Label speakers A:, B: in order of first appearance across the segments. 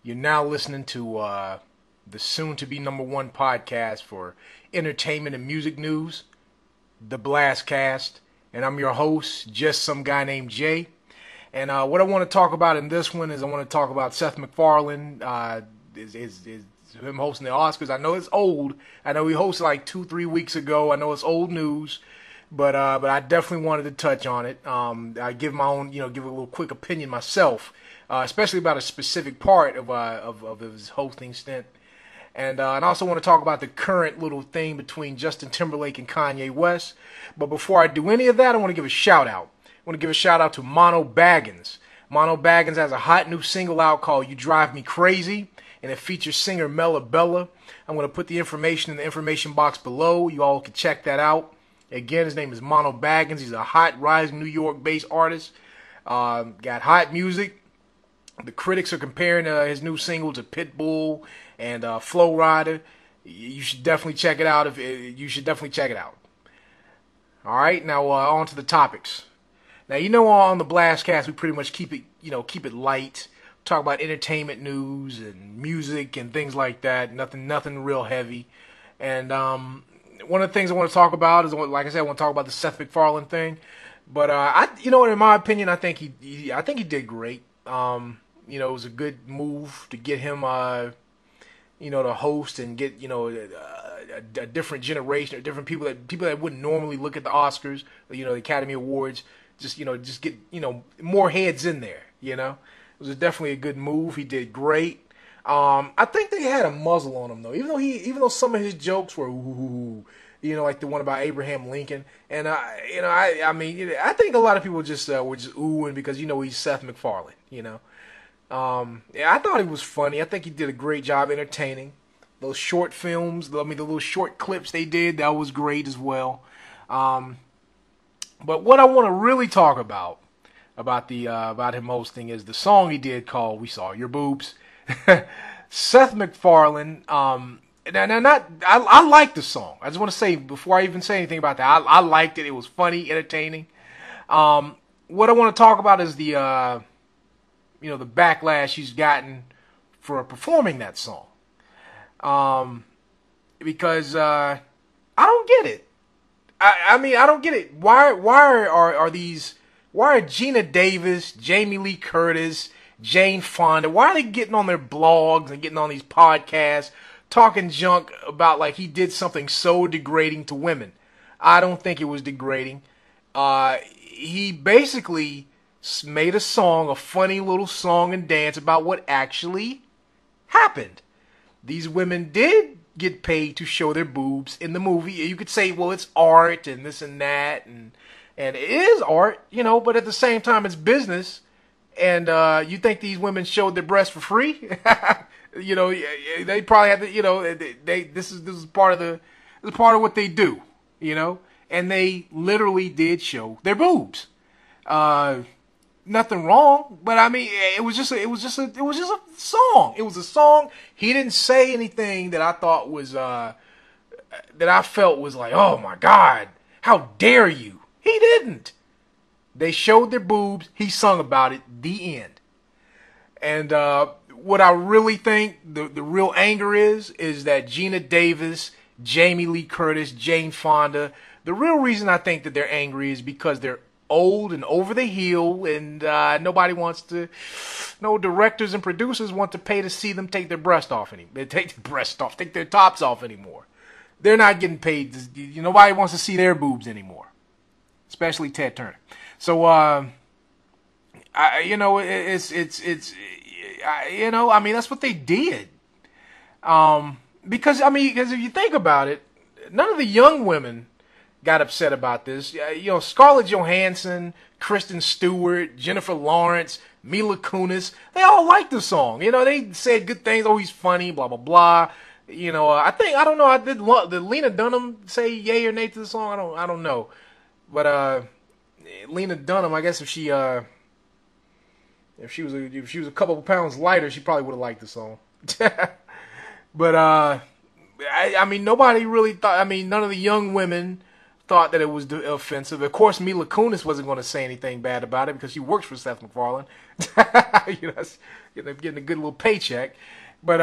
A: You're now listening to the soon-to-be #1 podcast for entertainment and music news, the Blastcast, and I'm your host, just some guy named Jay. And what I want to talk about in this one is I want to talk about Seth MacFarlane, is him hosting the Oscars. I know it's old. I know he hosted like 2-3 weeks ago. I know it's old news, but I definitely wanted to touch on it. I give my own, give a little quick opinion myself, especially about a specific part of his hosting stint. And I also want to talk about the current little thing between Justin Timberlake and Kanye West. But before I do any of that, I want to give a shout out. I want to give a shout out to Mono Bagends. Mono Bagends has a hot new single out called You Drive Me Crazy, and it features singer Mela Bela. I'm going to put the information in the information box below. You all can check that out. Again, his name is Mono Bagends. He's a hot, rising New York-based artist. Got hot music. The critics are comparing his new single to Pitbull and Flow Rider. You should definitely check it out. All right, now on to the topics. Now, on the Blastcast, we pretty much keep it light. Talk about entertainment news and music and things like that. Nothing real heavy. And one of the things I want to talk about is, like I said, I want to talk about the Seth MacFarlane thing. But in my opinion, I think he did great. It was a good move to get him, to host and get, a different generation, or different people that wouldn't normally look at the Oscars, the Academy Awards. Just get, more heads in there, It was definitely a good move. He did great. I think they had a muzzle on him though, even though some of his jokes were, like the one about Abraham Lincoln. And I think a lot of people were just oohing because he's Seth MacFarlane. I thought he was funny. I think he did a great job entertaining. Those short films, the little short clips they did, that was great as well. But what I want to really talk about him hosting is the song he did called "We Saw Your Boobs." Seth MacFarlane, I like the song. I just want to say before I even say anything about that, I liked it. It was funny, entertaining. What I want to talk about is the backlash he's gotten for performing that song. Because I don't get it. I don't get it. Why are Geena Davis, Jamie Lee Curtis, Jane Fonda, why are they getting on their blogs and getting on these podcasts talking junk about like he did something so degrading to women? I don't think it was degrading. He basically made a funny little song and dance about what actually happened. These women did get paid to show their boobs in the movie. You could say, well, it's art and this and that, and it is art, but at the same time, it's business. And you think these women showed their breasts for free? They probably had to, this is part of what they do, and they literally did show their boobs. Nothing wrong, but it was just a song. It was a song. He didn't say anything that I thought was that I felt was like, oh my God, how dare you? He didn't. They showed their boobs. He sung about it. The end. And what I really think the real anger is that Geena Davis, Jamie Lee Curtis, Jane Fonda. The real reason I think that they're angry is because they're old and over the hill, and no directors and producers want to pay to see them take their breast off take their tops off anymore. They're not getting paid. Nobody wants to see their boobs anymore, especially Ted Turner. So, that's what they did. Because if you think about it, none of the young women got upset about this. Scarlett Johansson, Kristen Stewart, Jennifer Lawrence, Mila Kunis, they all liked the song. They said good things. Oh, he's funny, blah, blah, blah. Did Lena Dunahm say yay or nay to the song? I don't know. But, Lena Dunahm, I guess if she was a couple of pounds lighter, she probably would have liked the song. But, nobody really thought, none of the young women thought that it was offensive. Of course, Mila Kunis wasn't going to say anything bad about it because she works for Seth MacFarlane. Getting a good little paycheck. But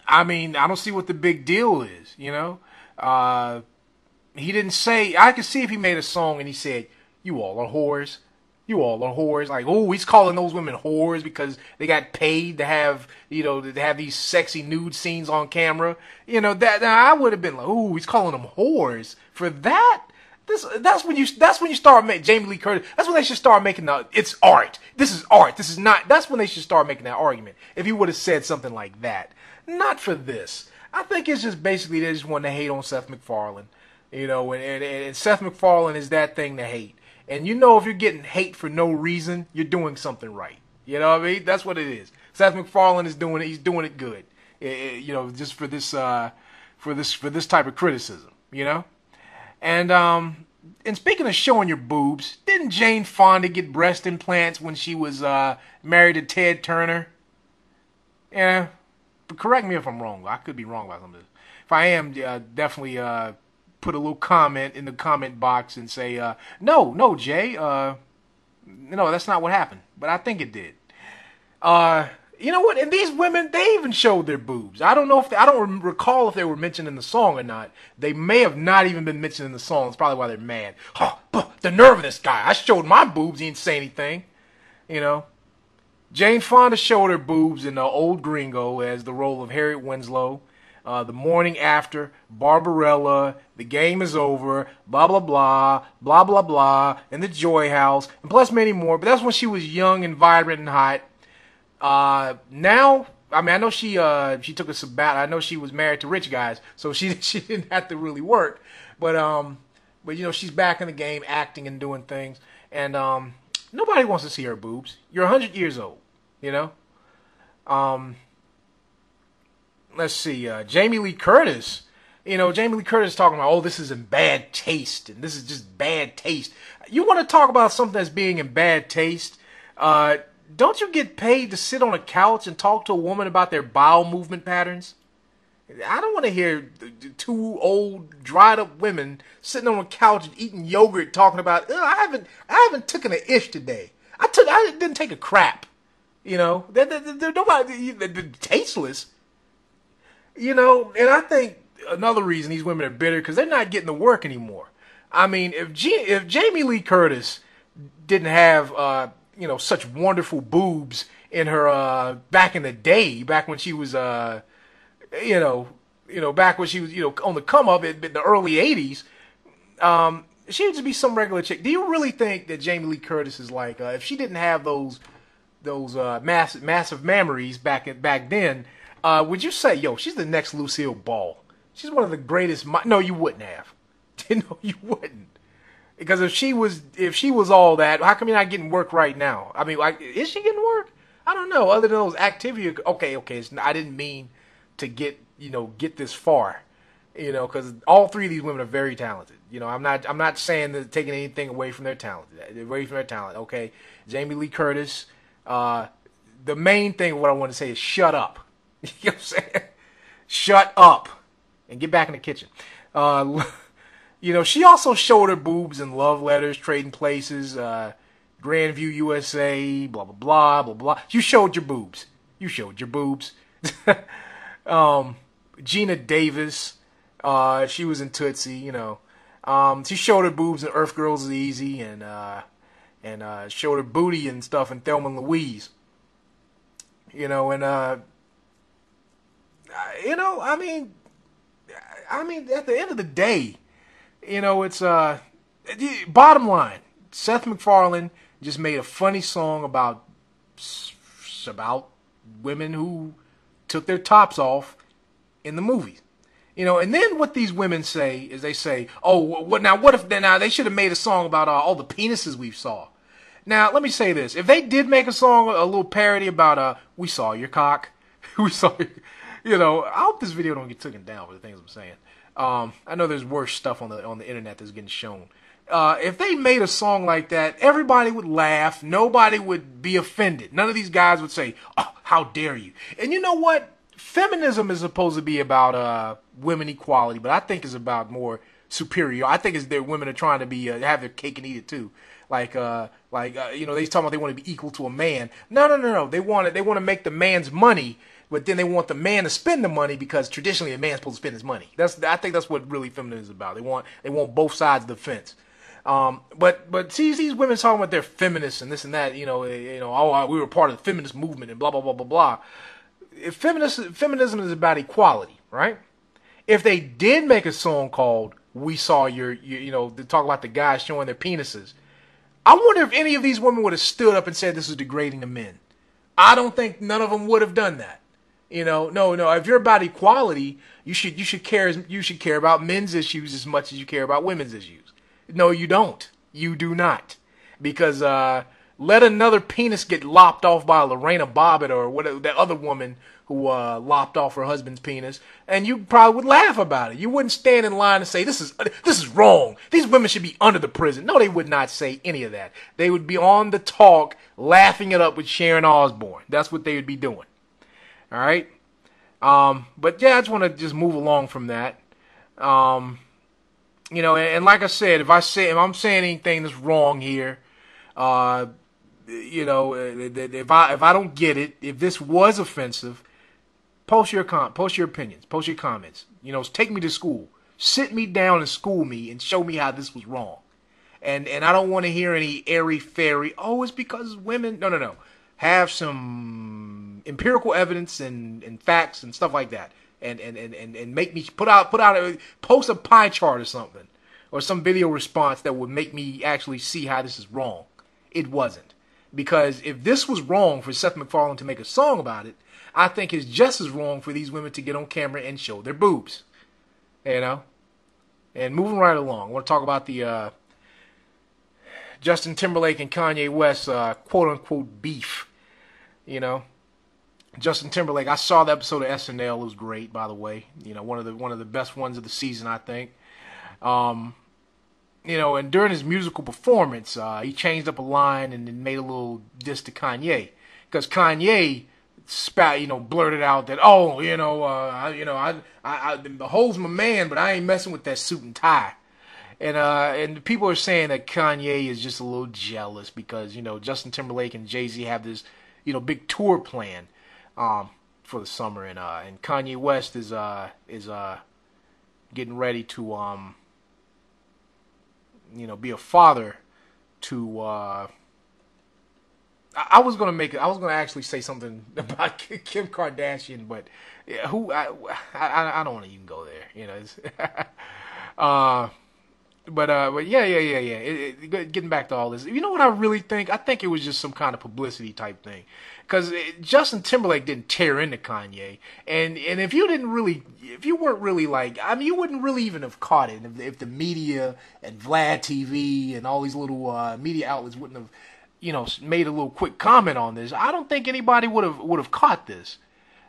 A: I mean, I don't see what the big deal is. He didn't say. I could see if he made a song and he said, "You all are whores. You all are whores." Like, oh, he's calling those women whores because they got paid to have, to have these sexy nude scenes on camera. That now I would have been like, oh, he's calling them whores for that. That's when you start making Jamie Lee Curtis. That's when they should start making it's art. This is art. This is not. That's when they should start making that argument. If he would have said something like that, not for this. I think it's just basically they just want to hate on Seth MacFarlane. And Seth MacFarlane is that thing to hate. And if you're getting hate for no reason, you're doing something right. You know what I mean? That's what it is. Seth MacFarlane is doing it. He's doing it good. Just for this type of criticism. And speaking of showing your boobs, didn't Jane Fonda get breast implants when she was married to Ted Turner? Yeah. But correct me if I'm wrong. I could be wrong about some of this. If I am, definitely put a little comment in the comment box and say, no, Jay, no, that's not what happened. But I think it did. You know what? And these women, they even showed their boobs. I don't know I don't recall if they were mentioned in the song or not. They may have not even been mentioned in the song. That's probably why they're mad. The nerve of this guy. I showed my boobs. He didn't say anything. Jane Fonda showed her boobs in Old Gringo as the role of Harriet Winslow. The Morning After, Barbarella, The Game Is Over, blah, blah, blah, blah, blah, blah, and The Joy House, and plus many more. But that's when she was young and vibrant and hot. Now, I mean, I know she took a sabbatical. I know she was married to rich guys, so she didn't have to really work. But she's back in the game, acting and doing things. And nobody wants to see her boobs. You're 100 years old, Let's see, Jamie Lee Curtis. Jamie Lee Curtis talking about, this is in bad taste, and this is just bad taste. You want to talk about something that's being in bad taste? Don't you get paid to sit on a couch and talk to a woman about their bowel movement patterns? I don't want to hear two old, dried-up women sitting on a couch and eating yogurt talking about, I haven't taken an ish today. I didn't take a crap. They're nobody, they're tasteless. And I think another reason these women are bitter because they're not getting to work anymore. I mean, if Jamie Lee Curtis didn't have such wonderful boobs in her back in the day, back when she was back when she was on the come up in the early '80s, she would just be some regular chick. Do you really think that Jamie Lee Curtis is like if she didn't have those massive memories back then? Would you say, she's the next Lucille Ball? She's one of the greatest. No, you wouldn't have. No, you wouldn't. Because if she was all that, how come you're not getting work right now? I mean, is she getting work? I don't know. Other than those Activia, okay. I didn't mean to get this far, because all three of these women are very talented. I'm not saying that taking anything away from their talent. Okay, Jamie Lee Curtis. The main thing, what I want to say is shut up. You know what I'm saying? Shut up and get back in the kitchen. She also showed her boobs in Love Letters, Trading Places, Grandview USA, blah, blah, blah, blah, blah. You showed your boobs. Geena Davis, she was in Tootsie, she showed her boobs in Earth Girls Is Easy and showed her booty and stuff in Thelma and Louise. I mean, at the end of the day, it's bottom line. Seth MacFarlane just made a funny song about women who took their tops off in the movies. And then what these women say is they say, what if they should have made a song about all the penises we saw. Now, let me say this. If they did make a song, a little parody about, we saw your cock, we saw your, I hope this video don't get taken down for the things I'm saying. I know there's worse stuff on the internet that's getting shown. If they made a song like that, everybody would laugh. Nobody would be offended. None of these guys would say, how dare you? And you know what? Feminism is supposed to be about women equality, but I think it's about more superior. I think it's their women are trying to be have their cake and eat it too. You know, they talking about they want to be equal to a man. No. They want to make the man's money, but then they want the man to spend the money because traditionally a man's supposed to spend his money. I think that's what really feminism is about. They want both sides of the fence. But see these women talking about they're feminists and this and that. You know, we were part of the feminist movement and blah blah blah blah blah. If feminism is about equality, right? If they did make a song called "We Saw Your," you know, to talk about the guys showing their penises, I wonder if any of these women would have stood up and said this is degrading to men. I don't think none of them would have done that. You know, no. If you're about equality, you should care about men's issues as much as you care about women's issues. No, you don't. You do not. Because let another penis get lopped off by Lorena Bobbitt or whatever, that other woman who lopped off her husband's penis, and you probably would laugh about it. You wouldn't stand in line and say, this is wrong. These women should be under the prison. No, they would not say any of that. They would be on the talk, laughing it up with Sharon Osborne. That's what they would be doing. All right? But yeah, I just want to just move along from that. You know, and like I said, if I'm saying anything that's wrong here, you know, if I don't get it, if this was offensive, post your opinions, post your comments. You know, take me to school, sit me down and school me, and show me how this was wrong. And I don't want to hear any airy fairy. Oh, it's because women. No. Have some empirical evidence and facts and stuff like that. And make me post a pie chart or something, or some video response that would make me actually see how this is wrong. It wasn't. Because if this was wrong for Seth MacFarlane to make a song about it, I think it's just as wrong for these women to get on camera and show their boobs. You know? And moving right along, I want to talk about the Justin Timberlake and Kanye West quote-unquote beef. You know? Justin Timberlake, I saw the episode of SNL. It was great, by the way. You know, one of the best ones of the season, I think. You know, and during his musical performance, he changed up a line and then made a little diss to Kanye, because Kanye blurted out that, oh, the hole's my man, but I ain't messing with that suit and tie. And people are saying that Kanye is just a little jealous because, you know, Justin Timberlake and Jay-Z have this, you know, big tour plan for the summer, and Kanye West is getting ready to be a father to I was gonna actually say something about Kim Kardashian, but I don't want to even go there, you know. But yeah. Getting back to all this, you know what I really think? I think it was just some kind of publicity type thing, because Justin Timberlake didn't tear into Kanye, and if you weren't really like, I mean, you wouldn't really even have caught it if the media and VladTV and all these little media outlets wouldn't have, you know, made a little quick comment on this. I don't think anybody would have caught this.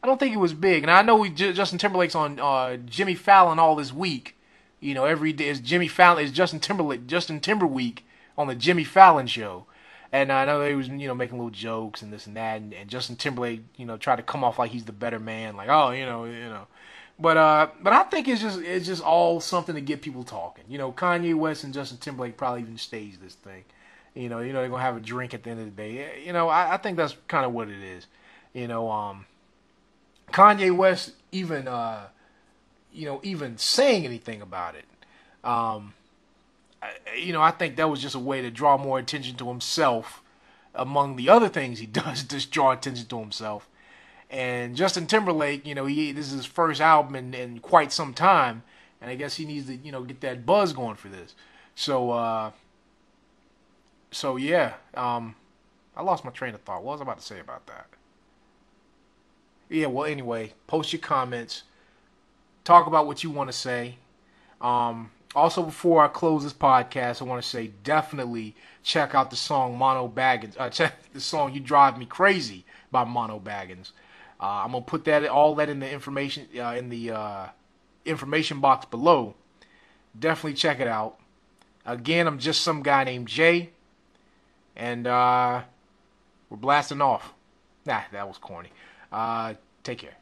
A: I don't think it was big, and I know Justin Timberlake's on Jimmy Fallon all this week. You know, every day is Justin Timber Week on the Jimmy Fallon show. And I know they was, you know, making little jokes and this and that, and Justin Timberlake, you know, tried to come off like he's the better man, like, oh, you know. But I think it's just all something to get people talking. You know, Kanye West and Justin Timberlake probably even staged this thing. You know, they're gonna have a drink at the end of the day. You know, I think that's kind of what it is. You know, Kanye West even saying anything about it. I think that was just a way to draw more attention to himself among the other things he does, just draw attention to himself. And Justin Timberlake, you know, this is his first album in quite some time, and I guess he needs to, you know, get that buzz going for this. So yeah, I lost my train of thought. What was I about to say about that? Yeah, well, anyway, post your comments. Talk about what you want to say. Also, before I close this podcast, I want to say definitely check out the song Mono Baggens. Check the song "You Drive Me Crazy" by Mono Baggens. I'm gonna put all that in the information information box below. Definitely check it out. Again, I'm just some guy named Jay, and we're blasting off. Nah, that was corny. Take care.